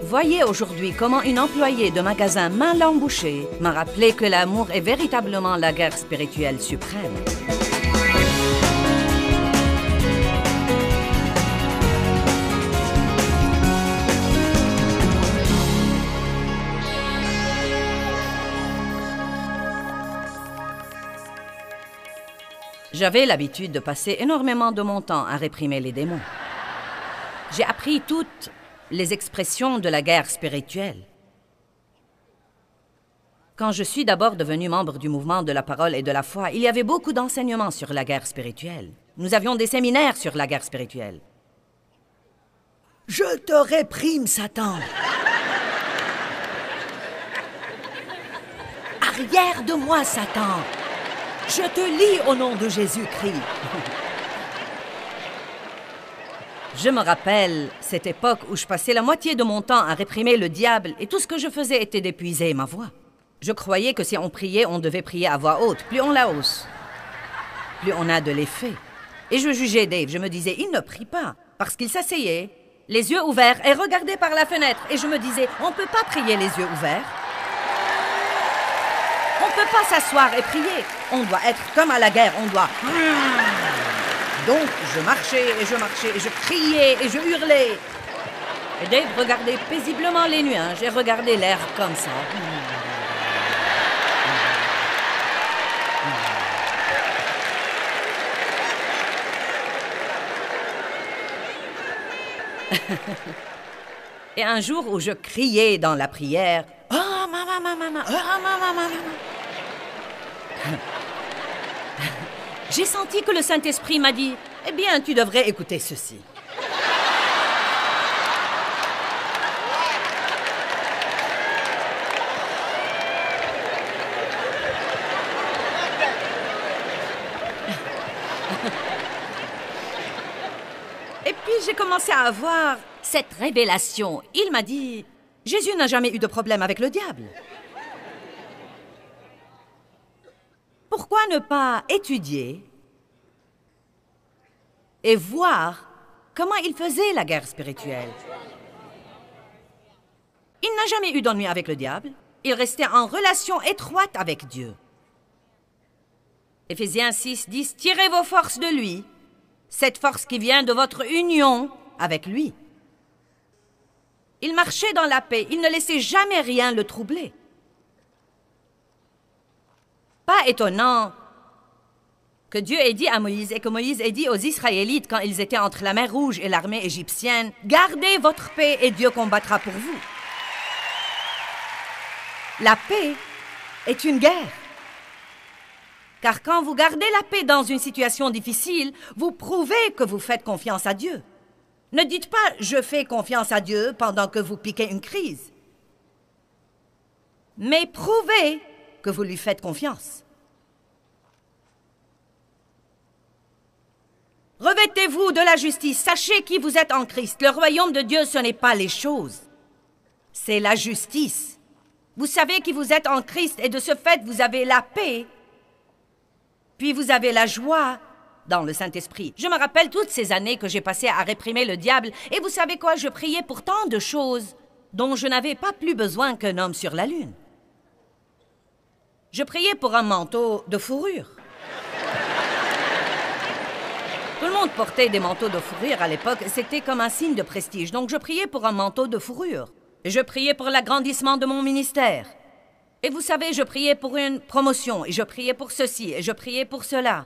Voyez aujourd'hui comment une employée de magasin mal embouchée m'a rappelé que l'amour est véritablement la guerre spirituelle suprême. J'avais l'habitude de passer énormément de mon temps à réprimer les démons. J'ai appris toutes les expressions de la guerre spirituelle. Quand je suis d'abord devenu membre du mouvement de la parole et de la foi, il y avait beaucoup d'enseignements sur la guerre spirituelle. Nous avions des séminaires sur la guerre spirituelle. Je te réprime, Satan! Arrière de moi, Satan! Je te lie au nom de Jésus-Christ. Je me rappelle cette époque où je passais la moitié de mon temps à réprimer le diable et tout ce que je faisais était d'épuiser ma voix. Je croyais que si on priait, on devait prier à voix haute. Plus on la hausse, plus on a de l'effet. Et je jugeais Dave. Je me disais, il ne prie pas. Parce qu'il s'asseyait, les yeux ouverts, et regardait par la fenêtre. Et je me disais, on ne peut pas prier les yeux ouverts. On ne peut pas s'asseoir et prier. On doit être comme à la guerre, on doit... Donc, je marchais, et je criais, et je hurlais. Et Dave regardait paisiblement les nuages et regardait l'air comme ça. Et un jour où je criais dans la prière, « Oh, maman, maman, oh, maman, maman. » J'ai senti que le Saint-Esprit m'a dit, « Eh bien, tu devrais écouter ceci. » Et puis j'ai commencé à avoir cette révélation. Il m'a dit, « Jésus n'a jamais eu de problème avec le diable. » Pourquoi ne pas étudier et voir comment il faisait la guerre spirituelle? Il n'a jamais eu d'ennui avec le diable. Il restait en relation étroite avec Dieu. Éphésiens 6:10, « Tirez vos forces de lui, cette force qui vient de votre union avec lui. » Il marchait dans la paix. Il ne laissait jamais rien le troubler. Pas étonnant que Dieu ait dit à Moïse et que Moïse ait dit aux Israélites quand ils étaient entre la mer Rouge et l'armée égyptienne, « Gardez votre paix et Dieu combattra pour vous. » La paix est une guerre. Car quand vous gardez la paix dans une situation difficile, vous prouvez que vous faites confiance à Dieu. Ne dites pas « je fais confiance à Dieu » pendant que vous piquez une crise. Mais prouvez que vous lui faites confiance. Revêtez-vous de la justice. Sachez qui vous êtes en Christ. Le royaume de Dieu, ce n'est pas les choses. C'est la justice. Vous savez qui vous êtes en Christ et de ce fait, vous avez la paix. Puis vous avez la joie dans le Saint-Esprit. Je me rappelle toutes ces années que j'ai passées à réprimer le diable. Et vous savez quoi? Je priais pour tant de choses dont je n'avais pas plus besoin qu'un homme sur la lune. Je priais pour un manteau de fourrure. Tout le monde portait des manteaux de fourrure à l'époque. C'était comme un signe de prestige. Donc, je priais pour un manteau de fourrure. Et je priais pour l'agrandissement de mon ministère. Et vous savez, je priais pour une promotion. Et je priais pour ceci. Et je priais pour cela.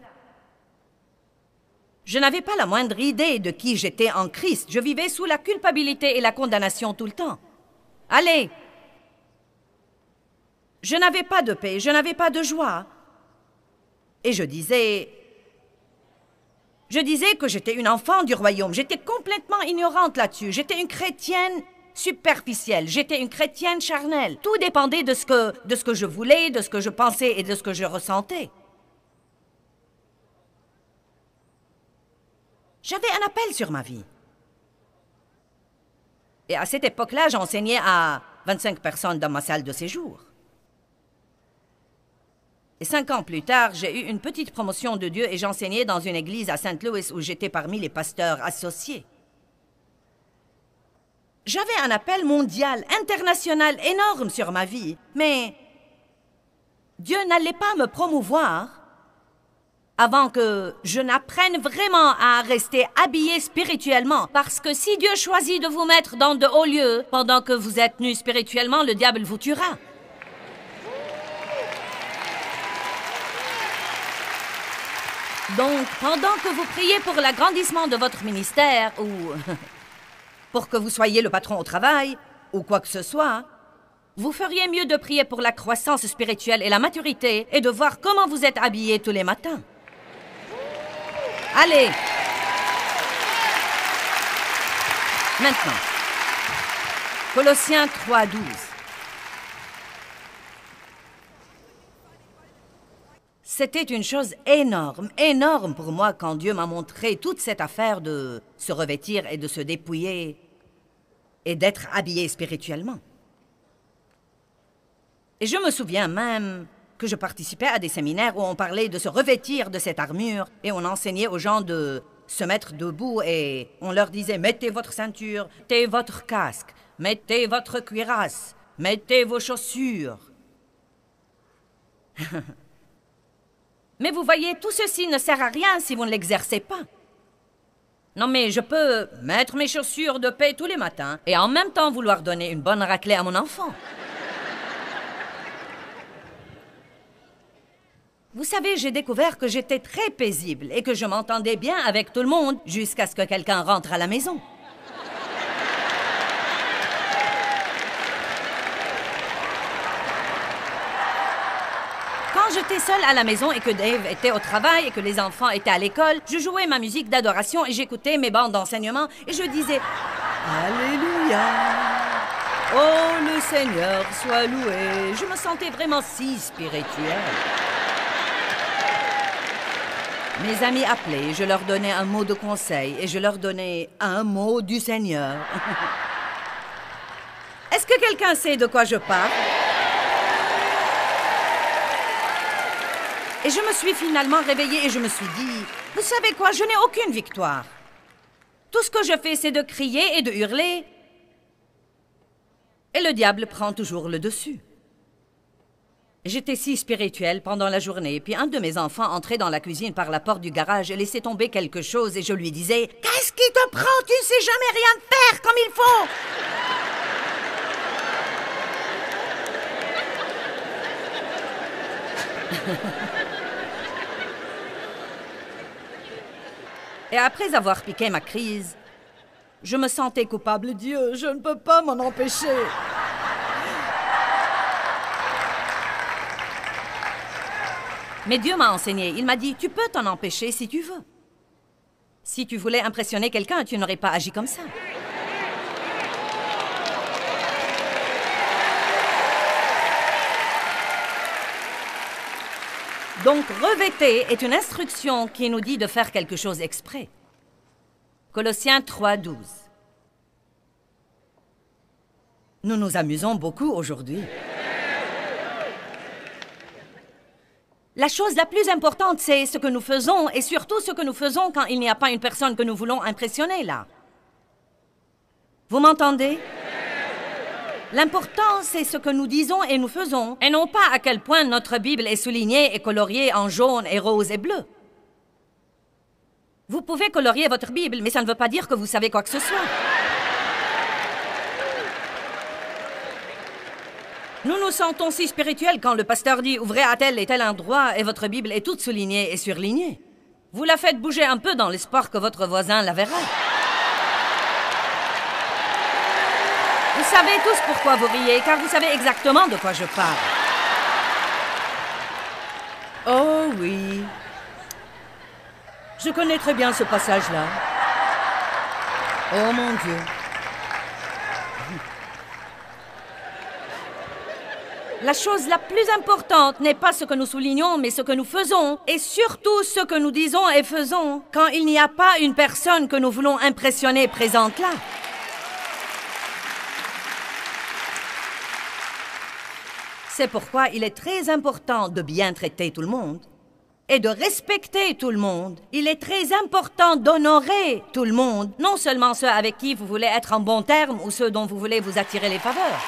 Je n'avais pas la moindre idée de qui j'étais en Christ. Je vivais sous la culpabilité et la condamnation tout le temps. Allez! Je n'avais pas de paix, je n'avais pas de joie. Et je disais que j'étais une enfant du royaume. J'étais complètement ignorante là-dessus. J'étais une chrétienne superficielle. J'étais une chrétienne charnelle. Tout dépendait de ce que je voulais, de ce que je pensais et de ce que je ressentais. J'avais un appel sur ma vie. Et à cette époque-là, j'enseignais à 25 personnes dans ma salle de séjour. Et 5 ans plus tard, j'ai eu une petite promotion de Dieu et j'enseignais dans une église à Saint Louis où j'étais parmi les pasteurs associés. J'avais un appel mondial, international, énorme sur ma vie, mais Dieu n'allait pas me promouvoir avant que je n'apprenne vraiment à rester habillé spirituellement. Parce que si Dieu choisit de vous mettre dans de hauts lieux pendant que vous êtes nus spirituellement, le diable vous tuera. Donc, pendant que vous priez pour l'agrandissement de votre ministère ou pour que vous soyez le patron au travail ou quoi que ce soit, vous feriez mieux de prier pour la croissance spirituelle et la maturité et de voir comment vous êtes habillés tous les matins. Allez! Maintenant, Colossiens 3:12. C'était une chose énorme, énorme pour moi quand Dieu m'a montré toute cette affaire de se revêtir et de se dépouiller et d'être habillé spirituellement. Et je me souviens même que je participais à des séminaires où on parlait de se revêtir de cette armure et on enseignait aux gens de se mettre debout et on leur disait « Mettez votre ceinture, mettez votre casque, mettez votre cuirasse, mettez vos chaussures. » Mais vous voyez, tout ceci ne sert à rien si vous ne l'exercez pas. Non mais je peux mettre mes chaussures de paix tous les matins et en même temps vouloir donner une bonne raclée à mon enfant. Vous savez, j'ai découvert que j'étais très paisible et que je m'entendais bien avec tout le monde jusqu'à ce que quelqu'un rentre à la maison. Quand j'étais seule à la maison et que Dave était au travail et que les enfants étaient à l'école, je jouais ma musique d'adoration et j'écoutais mes bandes d'enseignement et je disais « Alléluia ! Oh, le Seigneur soit loué !» Je me sentais vraiment si spirituelle. Mes amis appelaient, je leur donnais un mot de conseil et je leur donnais un mot du Seigneur. Est-ce que quelqu'un sait de quoi je parle? Et je me suis finalement réveillée et je me suis dit, vous savez quoi, je n'ai aucune victoire. Tout ce que je fais, c'est de crier et de hurler. Et le diable prend toujours le dessus. J'étais si spirituelle pendant la journée, puis un de mes enfants entrait dans la cuisine par la porte du garage et laissait tomber quelque chose et je lui disais « Qu'est-ce qui te prend? Tu ne sais jamais rien faire comme il faut !» Et après avoir piqué ma crise, je me sentais coupable. Dieu, je ne peux pas m'en empêcher. Mais Dieu m'a enseigné. Il m'a dit, tu peux t'en empêcher si tu veux. Si tu voulais impressionner quelqu'un, tu n'aurais pas agi comme ça. Donc, revêter est une instruction qui nous dit de faire quelque chose exprès. Colossiens 3:12. Nous nous amusons beaucoup aujourd'hui. La chose la plus importante, c'est ce que nous faisons, et surtout ce que nous faisons quand il n'y a pas une personne que nous voulons impressionner, là. Vous m'entendez? L'important, c'est ce que nous disons et nous faisons, et non pas à quel point notre Bible est soulignée et coloriée en jaune et rose et bleu. Vous pouvez colorier votre Bible, mais ça ne veut pas dire que vous savez quoi que ce soit. Nous nous sentons si spirituels quand le pasteur dit « Ouvrez à tel et tel endroit » et votre Bible est toute soulignée et surlignée. Vous la faites bouger un peu dans l'espoir que votre voisin la verra. Vous savez tous pourquoi vous riez, car vous savez exactement de quoi je parle. Oh oui. Je connais très bien ce passage-là. Oh mon Dieu. La chose la plus importante n'est pas ce que nous soulignons, mais ce que nous faisons, et surtout ce que nous disons et faisons, quand il n'y a pas une personne que nous voulons impressionner présente là. C'est pourquoi il est très important de bien traiter tout le monde et de respecter tout le monde. Il est très important d'honorer tout le monde, non seulement ceux avec qui vous voulez être en bon terme ou ceux dont vous voulez vous attirer les faveurs.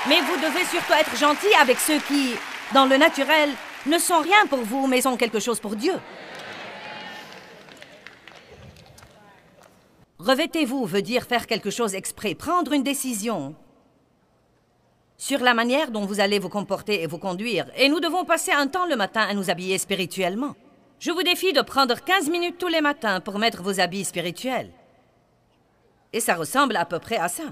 Mais vous devez surtout être gentil avec ceux qui, dans le naturel, ne sont rien pour vous, mais sont quelque chose pour Dieu. Revêtez-vous veut dire faire quelque chose exprès, prendre une décision sur la manière dont vous allez vous comporter et vous conduire. Et nous devons passer un temps le matin à nous habiller spirituellement. Je vous défie de prendre 15 minutes tous les matins pour mettre vos habits spirituels. Et ça ressemble à peu près à ça.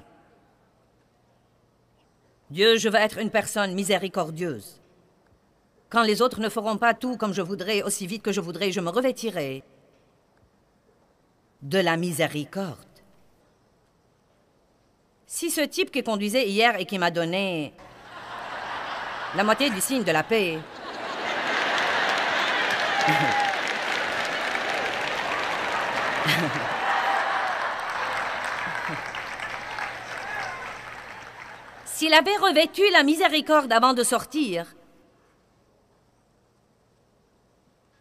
Dieu, je veux être une personne miséricordieuse. Quand les autres ne feront pas tout comme je voudrais, aussi vite que je voudrais, je me revêtirai de la miséricorde. Si ce type qui conduisait hier et qui m'a donné la moitié du signe de la paix... S'il avait revêtu la miséricorde avant de sortir,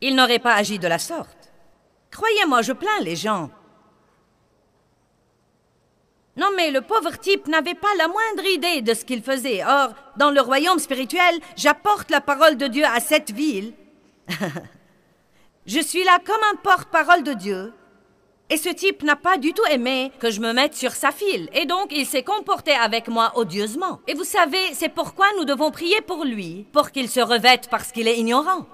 il n'aurait pas agi de la sorte. Croyez-moi, je plains les gens. Non, mais le pauvre type n'avait pas la moindre idée de ce qu'il faisait. Or, dans le royaume spirituel, j'apporte la parole de Dieu à cette ville. Je suis là comme un porte-parole de Dieu. Et ce type n'a pas du tout aimé que je me mette sur sa file. Et donc, il s'est comporté avec moi odieusement. Et vous savez, c'est pourquoi nous devons prier pour lui, pour qu'il se revête parce qu'il est ignorant.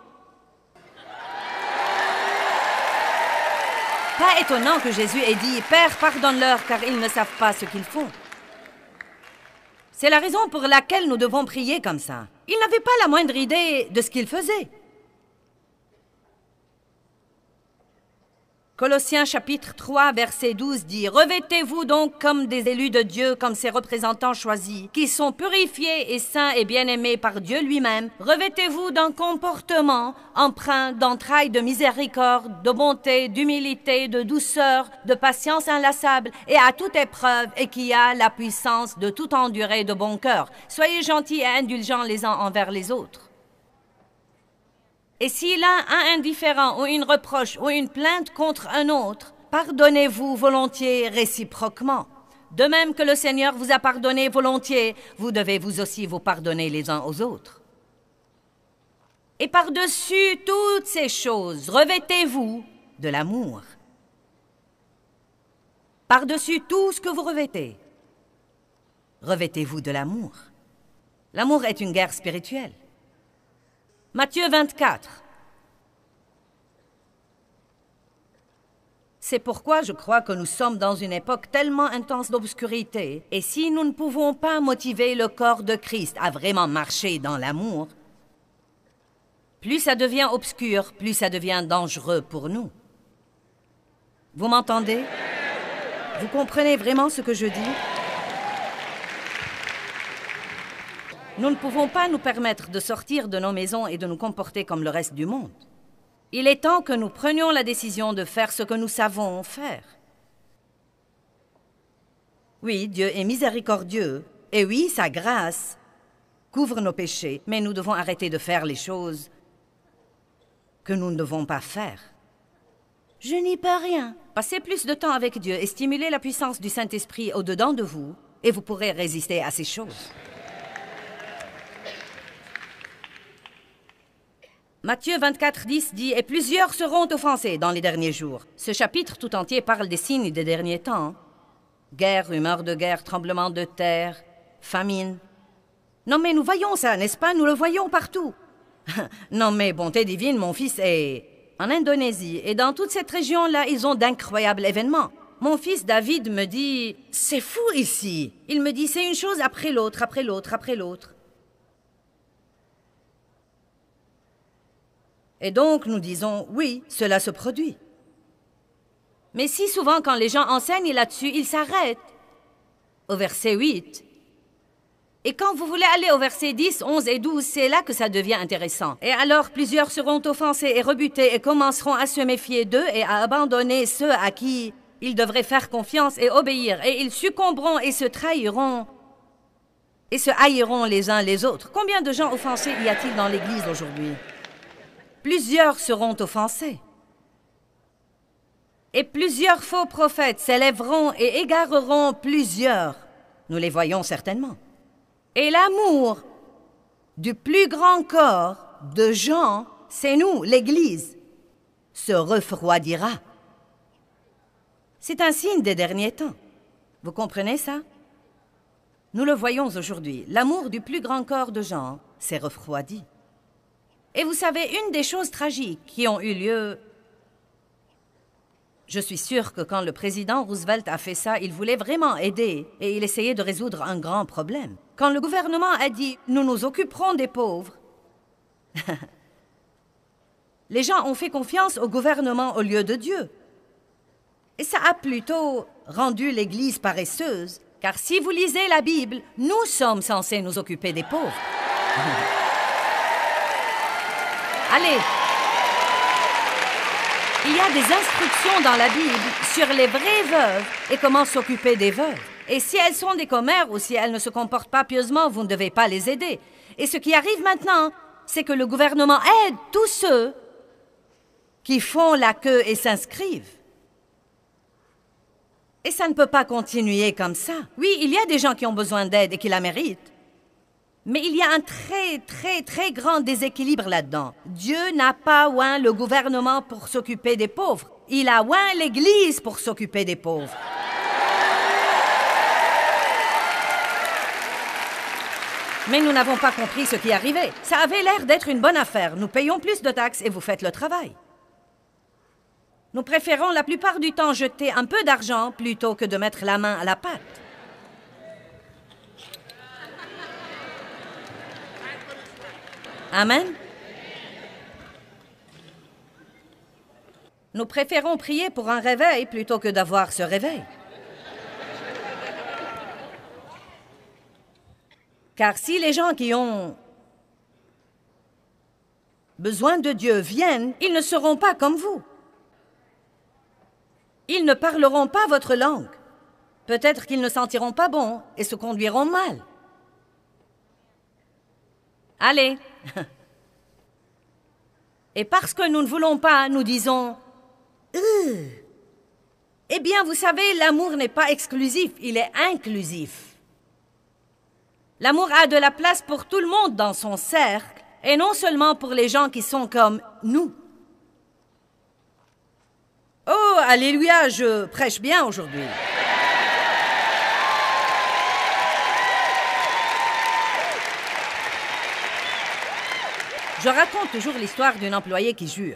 Pas étonnant que Jésus ait dit « Père, pardonne-leur, car ils ne savent pas ce qu'ils font. » C'est la raison pour laquelle nous devons prier comme ça. Il n'avait pas la moindre idée de ce qu'il faisait. Colossiens chapitre 3, verset 12 dit « Revêtez-vous donc comme des élus de Dieu, comme ses représentants choisis, qui sont purifiés et saints et bien-aimés par Dieu lui-même. Revêtez-vous d'un comportement empreint d'entrailles de miséricorde, de bonté, d'humilité, de douceur, de patience inlassable et à toute épreuve et qui a la puissance de tout endurer de bon cœur. Soyez gentils et indulgents les uns envers les autres. » Et si l'un a un indifférent ou une reproche ou une plainte contre un autre, pardonnez-vous volontiers réciproquement. De même que le Seigneur vous a pardonné volontiers, vous devez vous aussi vous pardonner les uns aux autres. Et par-dessus toutes ces choses, revêtez-vous de l'amour. Par-dessus tout ce que vous revêtez, revêtez-vous de l'amour. L'amour est une guerre spirituelle. Matthieu 24. C'est pourquoi je crois que nous sommes dans une époque tellement intense d'obscurité. Et si nous ne pouvons pas motiver le corps de Christ à vraiment marcher dans l'amour, plus ça devient obscur, plus ça devient dangereux pour nous. Vous m'entendez? Vous comprenez vraiment ce que je dis? Nous ne pouvons pas nous permettre de sortir de nos maisons et de nous comporter comme le reste du monde. Il est temps que nous prenions la décision de faire ce que nous savons faire. Oui, Dieu est miséricordieux, et oui, sa grâce couvre nos péchés, mais nous devons arrêter de faire les choses que nous ne devons pas faire. Je n'y peux rien. Passez plus de temps avec Dieu et stimulez la puissance du Saint-Esprit au-dedans de vous, et vous pourrez résister à ces choses. Matthieu 24, 10 dit « Et plusieurs seront offensés dans les derniers jours. » Ce chapitre tout entier parle des signes des derniers temps. Guerre, rumeurs de guerre, tremblements de terre, famine. Non mais nous voyons ça, n'est-ce pas? Nous le voyons partout. Non mais, bonté divine, mon fils est en Indonésie. Et dans toute cette région-là, ils ont d'incroyables événements. Mon fils David me dit « C'est fou ici. » Il me dit « C'est une chose après l'autre, après l'autre, après l'autre. » Et donc, nous disons, oui, cela se produit. Mais si souvent, quand les gens enseignent là-dessus, ils s'arrêtent au verset 8. Et quand vous voulez aller au verset 10, 11 et 12, c'est là que ça devient intéressant. Et alors, plusieurs seront offensés et rebutés et commenceront à se méfier d'eux et à abandonner ceux à qui ils devraient faire confiance et obéir. Et ils succomberont et se trahiront et se haïront les uns les autres. Combien de gens offensés y a-t-il dans l'Église aujourd'hui? plusieurs seront offensés. Et plusieurs faux prophètes s'élèveront et égareront plusieurs. Nous les voyons certainement. Et l'amour du plus grand corps de gens, c'est nous, l'Église, se refroidira. C'est un signe des derniers temps. Vous comprenez ça? Nous le voyons aujourd'hui. L'amour du plus grand corps de gens s'est refroidi. Et vous savez, une des choses tragiques qui ont eu lieu... Je suis sûre que quand le président Roosevelt a fait ça, il voulait vraiment aider et il essayait de résoudre un grand problème. Quand le gouvernement a dit « nous nous occuperons des pauvres », les gens ont fait confiance au gouvernement au lieu de Dieu. Et ça a plutôt rendu l'Église paresseuse, car si vous lisez la Bible, nous sommes censés nous occuper des pauvres. Allez! Il y a des instructions dans la Bible sur les vraies veuves et comment s'occuper des veuves. Et si elles sont des commères ou si elles ne se comportent pas pieusement, vous ne devez pas les aider. Et ce qui arrive maintenant, c'est que le gouvernement aide tous ceux qui font la queue et s'inscrivent. Et ça ne peut pas continuer comme ça. Oui, il y a des gens qui ont besoin d'aide et qui la méritent. Mais il y a un très grand déséquilibre là-dedans. Dieu n'a pas oint le gouvernement pour s'occuper des pauvres. Il a oint l'Église pour s'occuper des pauvres. Mais nous n'avons pas compris ce qui arrivait. Ça avait l'air d'être une bonne affaire. Nous payons plus de taxes et vous faites le travail. Nous préférons la plupart du temps jeter un peu d'argent plutôt que de mettre la main à la pâte. Amen. Nous préférons prier pour un réveil plutôt que d'avoir ce réveil. Car si les gens qui ont besoin de Dieu viennent, ils ne seront pas comme vous. Ils ne parleront pas votre langue. Peut-être qu'ils ne sentiront pas bon et se conduiront mal. Allez. Et parce que nous ne voulons pas, nous disons « Eh bien, vous savez, l'amour n'est pas exclusif, il est inclusif. L'amour a de la place pour tout le monde dans son cercle, et non seulement pour les gens qui sont comme nous. » Oh, alléluia, je prêche bien aujourd'hui. Je raconte toujours l'histoire d'une employée qui jure.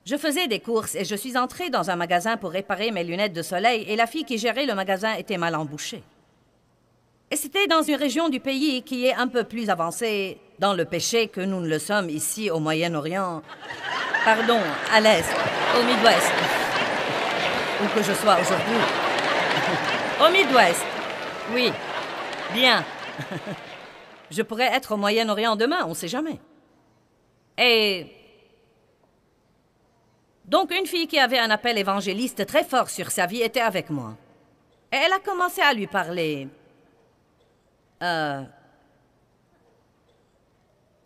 Je faisais des courses et je suis entrée dans un magasin pour réparer mes lunettes de soleil et la fille qui gérait le magasin était mal embouchée. Et c'était dans une région du pays qui est un peu plus avancée dans le péché que nous ne le sommes ici au Moyen-Orient. Pardon, à l'Est, au Midwest, où que je sois aujourd'hui. Au Midwest, oui, bien. Je pourrais être au Moyen-Orient demain, on ne sait jamais. Et donc, une fille qui avait un appel évangéliste très fort sur sa vie était avec moi. Et elle a commencé à lui parler.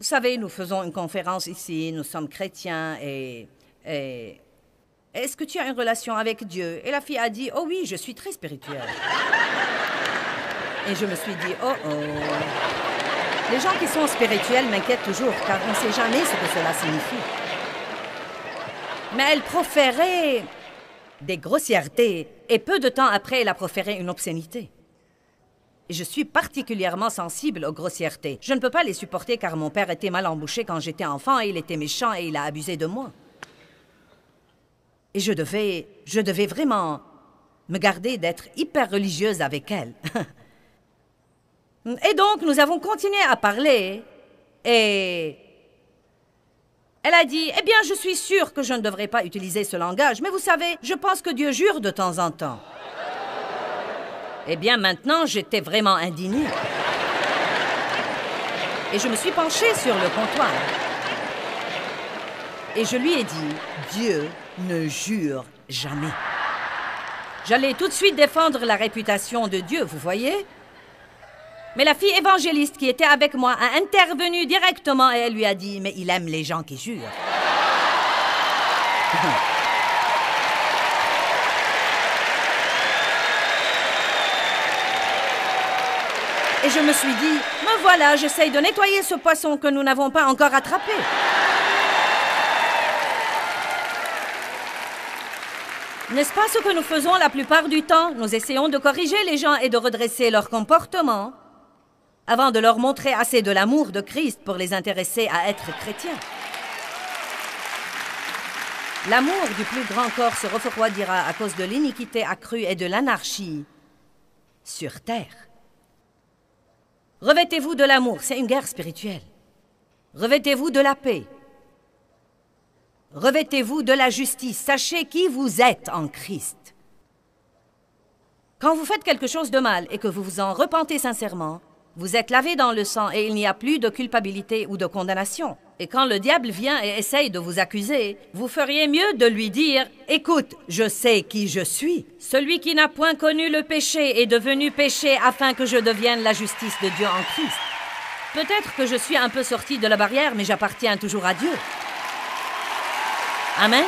Vous savez, nous faisons une conférence ici, nous sommes chrétiens et est-ce que tu as une relation avec Dieu? Et la fille a dit, oh oui, je suis très spirituelle. Et je me suis dit, oh oh. Les gens qui sont spirituels m'inquiètent toujours, car on ne sait jamais ce que cela signifie. Mais elle proférait des grossièretés, et peu de temps après, elle a proféré une obscénité. Et je suis particulièrement sensible aux grossièretés. Je ne peux pas les supporter car mon père était mal embouché quand j'étais enfant, et il était méchant et il a abusé de moi. Et je devais vraiment me garder d'être hyper religieuse avec elle. Et donc, nous avons continué à parler, et elle a dit, eh bien, je suis sûre que je ne devrais pas utiliser ce langage, mais vous savez, je pense que Dieu jure de temps en temps. Eh bien, maintenant, j'étais vraiment indignée. Et je me suis penchée sur le comptoir. Et je lui ai dit, Dieu ne jure jamais. J'allais tout de suite défendre la réputation de Dieu, vous voyez? Mais la fille évangéliste qui était avec moi a intervenu directement et elle lui a dit « Mais il aime les gens qui jurent. » Et je me suis dit « Me voilà, j'essaye de nettoyer ce poisson que nous n'avons pas encore attrapé. » N'est-ce pas ce que nous faisons la plupart du temps? Nous essayons de corriger les gens et de redresser leur comportement avant de leur montrer assez de l'amour de Christ pour les intéresser à être chrétiens. L'amour du plus grand corps se refroidira à cause de l'iniquité accrue et de l'anarchie sur terre. Revêtez-vous de l'amour, c'est une guerre spirituelle. Revêtez-vous de la paix. Revêtez-vous de la justice. Sachez qui vous êtes en Christ. Quand vous faites quelque chose de mal et que vous vous en repentez sincèrement, vous êtes lavé dans le sang et il n'y a plus de culpabilité ou de condamnation. Et quand le diable vient et essaye de vous accuser, vous feriez mieux de lui dire « Écoute, je sais qui je suis. Celui qui n'a point connu le péché est devenu péché afin que je devienne la justice de Dieu en Christ. » Peut-être que je suis un peu sorti de la barrière, mais j'appartiens toujours à Dieu. Amen.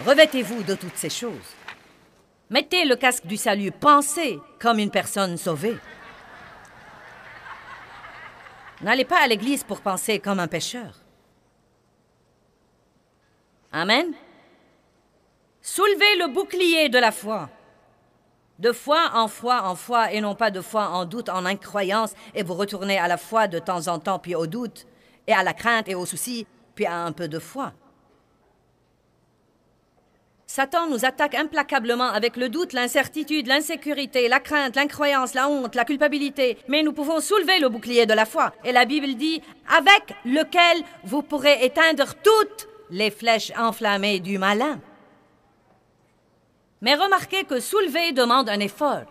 Revêtez-vous de toutes ces choses. Mettez le casque du salut, pensez comme une personne sauvée. N'allez pas à l'église pour penser comme un pécheur. Amen. Soulevez le bouclier de la foi. De foi en foi et non pas de foi en doute, en incroyance, et vous retournez à la foi de temps en temps, puis au doute, et à la crainte et au souci, puis à un peu de foi. Satan nous attaque implacablement avec le doute, l'incertitude, l'insécurité, la crainte, l'incroyance, la honte, la culpabilité. Mais nous pouvons soulever le bouclier de la foi. Et la Bible dit « avec lequel vous pourrez éteindre toutes les flèches enflammées du malin. » Mais remarquez que soulever demande un effort.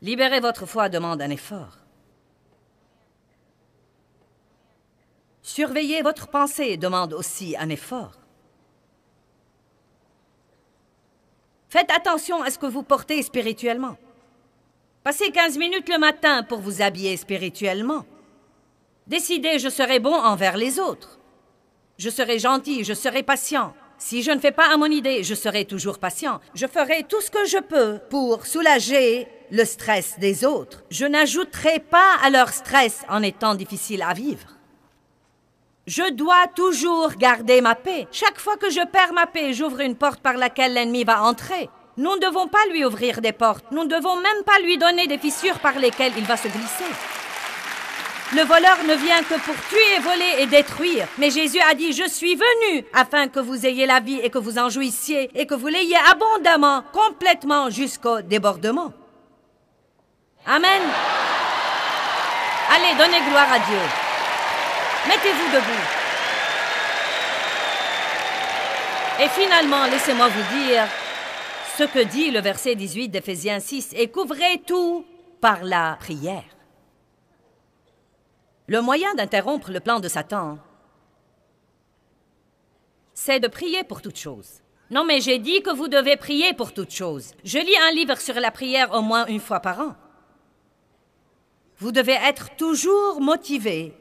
Libérer votre foi demande un effort. Surveiller votre pensée demande aussi un effort. Faites attention à ce que vous portez spirituellement. Passez 15 minutes le matin pour vous habiller spirituellement. Décidez, je serai bon envers les autres. Je serai gentil, je serai patient. Si je ne fais pas à mon idée, je serai toujours patient. Je ferai tout ce que je peux pour soulager le stress des autres. Je n'ajouterai pas à leur stress en étant difficile à vivre. Je dois toujours garder ma paix. Chaque fois que je perds ma paix, j'ouvre une porte par laquelle l'ennemi va entrer. Nous ne devons pas lui ouvrir des portes. Nous ne devons même pas lui donner des fissures par lesquelles il va se glisser. Le voleur ne vient que pour tuer, voler et détruire. Mais Jésus a dit, je suis venu afin que vous ayez la vie et que vous en jouissiez et que vous l'ayez abondamment, complètement jusqu'au débordement. Amen. Allez, donnez gloire à Dieu. Mettez-vous debout. Et finalement, laissez-moi vous dire ce que dit le verset 18 d'Éphésiens 6, et couvrez tout par la prière. Le moyen d'interrompre le plan de Satan, c'est de prier pour toutes choses. Non, mais j'ai dit que vous devez prier pour toutes choses. Je lis un livre sur la prière au moins une fois par an. Vous devez être toujours motivé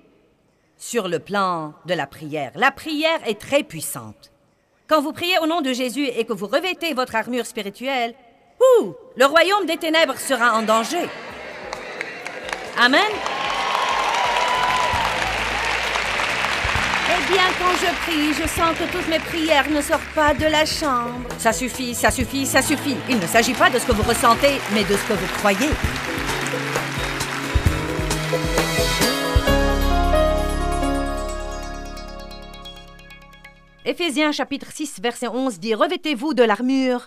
sur le plan de la prière. La prière est très puissante. Quand vous priez au nom de Jésus et que vous revêtez votre armure spirituelle, le royaume des ténèbres sera en danger. Amen. Eh bien, quand je prie, je sens que toutes mes prières ne sortent pas de la chambre. Ça suffit, ça suffit, ça suffit. Il ne s'agit pas de ce que vous ressentez, mais de ce que vous croyez. Éphésiens chapitre 6, verset 11 dit « Revêtez-vous de l'armure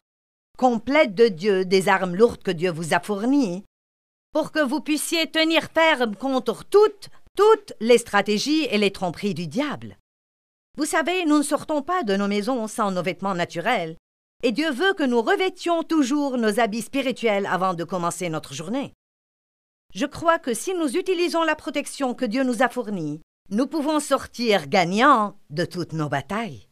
complète de Dieu, des armes lourdes que Dieu vous a fournies, pour que vous puissiez tenir ferme contre toutes les stratégies et les tromperies du diable. » Vous savez, nous ne sortons pas de nos maisons sans nos vêtements naturels, et Dieu veut que nous revêtions toujours nos habits spirituels avant de commencer notre journée. Je crois que si nous utilisons la protection que Dieu nous a fournie, nous pouvons sortir gagnants de toutes nos batailles.